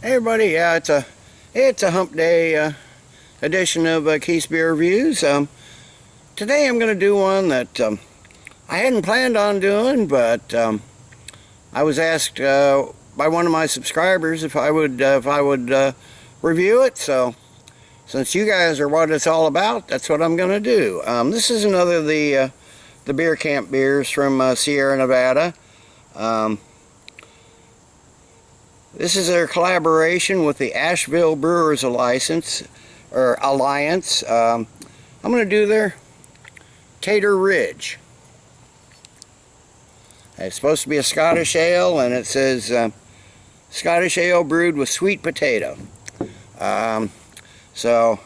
Hey everybody, yeah, it's a hump day edition of Keith's Beer Reviews. Today I'm going to do one that I hadn't planned on doing, but I was asked by one of my subscribers if I would review it. So since you guys are what it's all about, that's what I'm going to do. This is another of the beer camp beers from Sierra Nevada. This is their collaboration with the Asheville Brewers Alliance. I'm going to do their Tater Ridge. It's supposed to be a Scottish ale, and it says Scottish ale brewed with sweet potato. So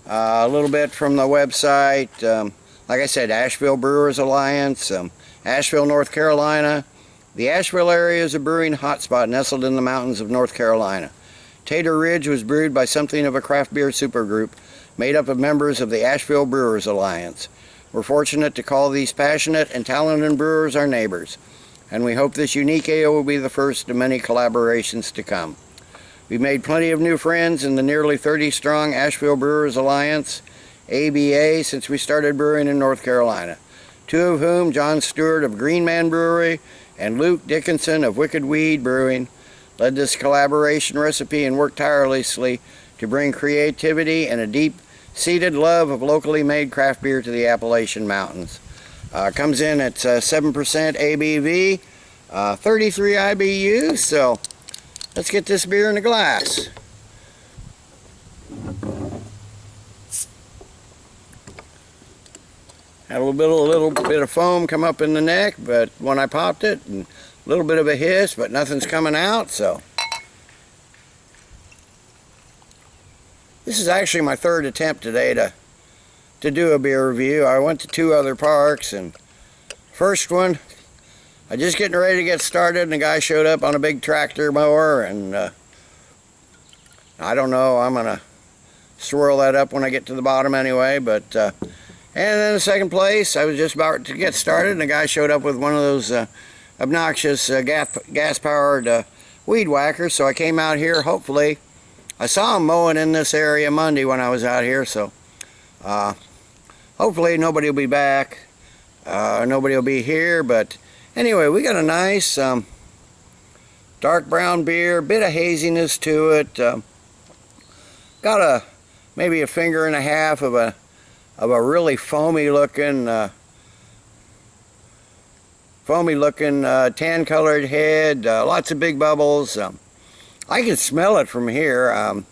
a little bit from the website. Like I said, Asheville Brewers Alliance, Asheville, North Carolina. The Asheville area is a brewing hotspot nestled in the mountains of North Carolina. Tater Ridge was brewed by something of a craft beer supergroup made up of members of the Asheville Brewers Alliance. We're fortunate to call these passionate and talented brewers our neighbors, and we hope this unique ale will be the first of many collaborations to come. We've made plenty of new friends in the nearly 30-strong Asheville Brewers Alliance, ABA, since we started brewing in North Carolina. Two of whom, John Stuart of Green Man Brewery and Luke Dickinson of Wicked Weed Brewing, led this collaboration recipe and worked tirelessly to bring creativity and a deep-seated love of locally made craft beer to the Appalachian Mountains. Comes in at 7% ABV, 33 IBU, so let's get this beer in a glass. Had a little bit of foam come up in the neck, but when I popped it, and a little bit of a hiss, but nothing's coming out. So this is actually my third attempt today to do a beer review. I went to two other parks, and first one, I just getting ready to get started, and a guy showed up on a big tractor mower, and I don't know, I'm gonna swirl that up when I get to the bottom anyway, but and then the second place, I was just about to get started, and a guy showed up with one of those obnoxious gas-powered weed whackers. So I came out here. Hopefully, I saw him mowing in this area Monday when I was out here. So hopefully nobody will be back. Nobody will be here. But anyway, we got a nice dark brown beer, bit of haziness to it. Got maybe a finger and a half of a really foamy looking tan colored head, lots of big bubbles. I can smell it from here.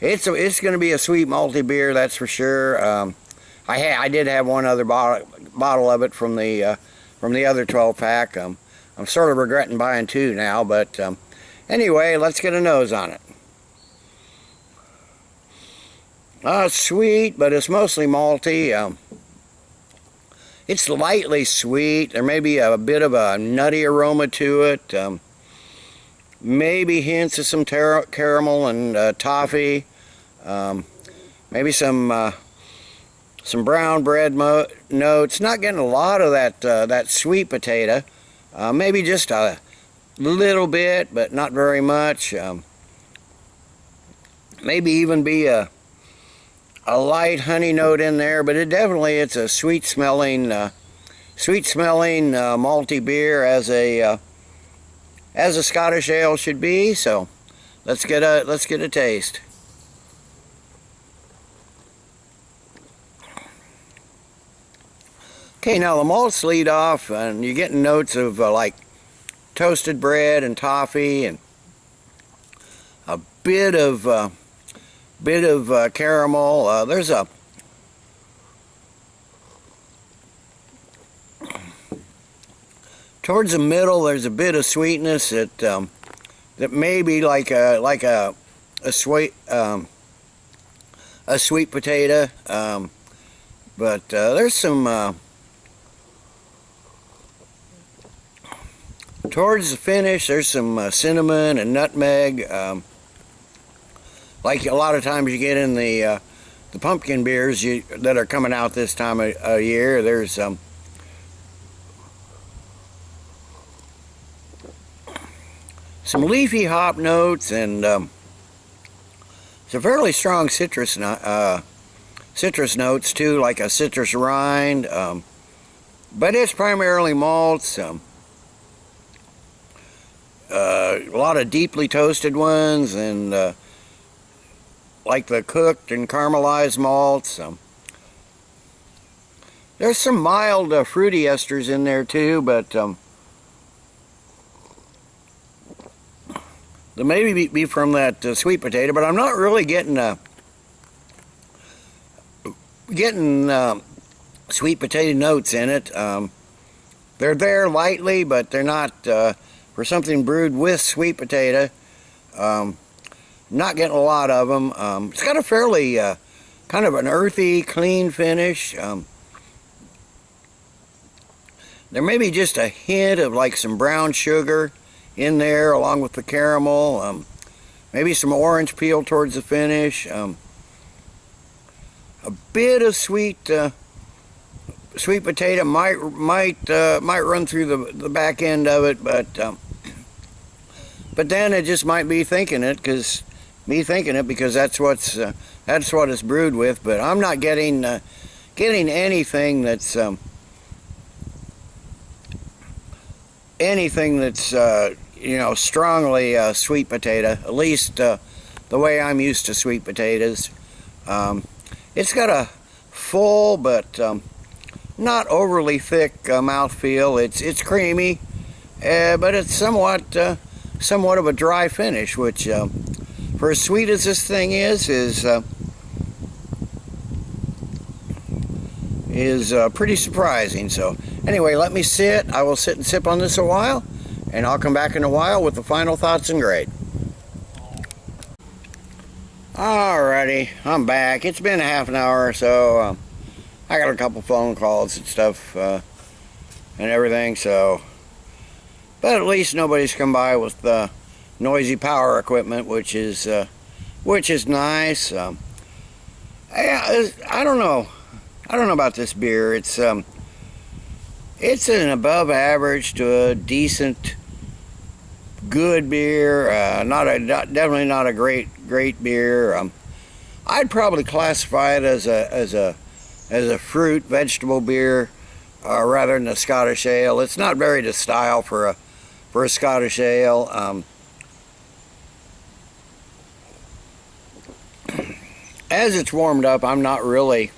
It's going to be a sweet malty beer, that's for sure. I did have one other bottle of it from the other 12 pack. I'm sort of regretting buying two now, but anyway, let's get a nose on it. It's sweet, but it's mostly malty. It's lightly sweet. There may be a bit of a nutty aroma to it. Maybe hints of some caramel and toffee. Maybe some brown bread notes. Not getting a lot of that sweet potato. Maybe just a little bit, but not very much. Maybe even be a light honey note in there, but it's a sweet smelling malty beer as a Scottish ale should be. So let's get a taste. Okay, now the malts lead off, and you're getting notes of like toasted bread and toffee, and a bit of caramel. There's towards the middle. There's a bit of sweetness that may be like a sweet potato, but there's some towards the finish. There's some cinnamon and nutmeg. Like a lot of times you get in the pumpkin beers that are coming out this time of year. There's some leafy hop notes, and it's a fairly strong citrus notes too, like a citrus rind, but it's primarily malts. A lot of deeply toasted ones, and like the cooked and caramelized malts. There's some mild fruity esters in there too, but they maybe be from that sweet potato, but I'm not really getting sweet potato notes in it. They're there lightly, but they're not for something brewed with sweet potato. Not getting a lot of them. It's got a fairly kind of an earthy, clean finish. There may be just a hint of like some brown sugar in there along with the caramel. Maybe some orange peel towards the finish. A bit of sweet potato might run through the back end of it, but then it just might be thinking it because that's what it's brewed with. But I'm not getting anything that's you know, strongly sweet potato, at least the way I'm used to sweet potatoes. It's got a full but not overly thick mouthfeel. It's creamy, but it's somewhat of a dry finish, which for as sweet as this thing is pretty surprising. So anyway, let me sit. I will sit and sip on this a while, and I'll come back in a while with the final thoughts and grade. Alrighty, I'm back. It's been a half an hour or so. I got a couple phone calls and stuff and everything, so, but at least nobody's come by with noisy power equipment, which is nice. I don't know about this beer. It's an above average to a decent, good beer. Definitely not a great beer. I'd probably classify it as a fruit vegetable beer rather than a Scottish ale. It's not very to style for a Scottish ale. As it's warmed up, I'm not really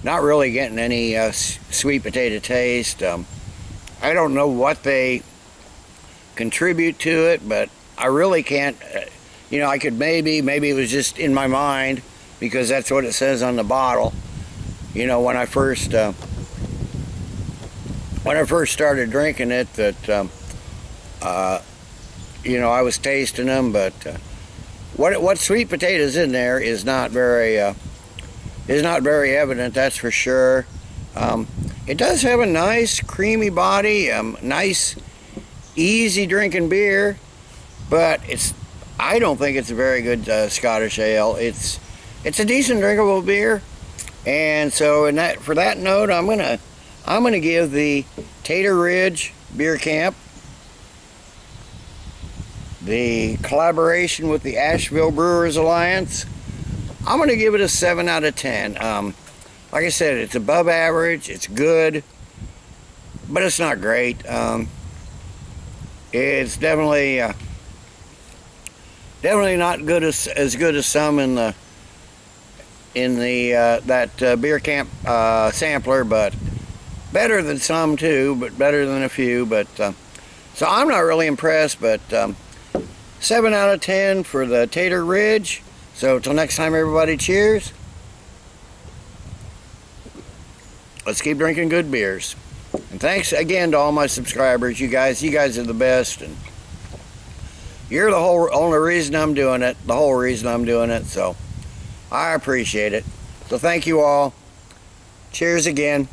getting any sweet potato taste. I don't know what they contribute to it, but I really can't. You know, I could maybe it was just in my mind because that's what it says on the bottle. You know, when I first started drinking it, that you know, I was tasting them, but what sweet potatoes in there is not very evident, that's for sure. It does have a nice creamy body, nice easy drinking beer, but I don't think it's a very good Scottish ale. It's a decent drinkable beer, and so for that note, I'm gonna give the Tater Ridge Beer Camp, the collaboration with the Asheville Brewers Alliance, I'm gonna give it a 7 out of 10. Like I said, it's above average. It's good, but it's not great. It's definitely not good as good as some in that beer camp sampler, but better than some too, but better than a few. But so I'm not really impressed, but 7 out of 10 for the Tater Ridge. So till next time, everybody, cheers. Let's keep drinking good beers. And thanks again to all my subscribers. You guys are the best, and you're the only reason I'm doing it, the whole reason I'm doing it, so I appreciate it. So thank you all. Cheers again.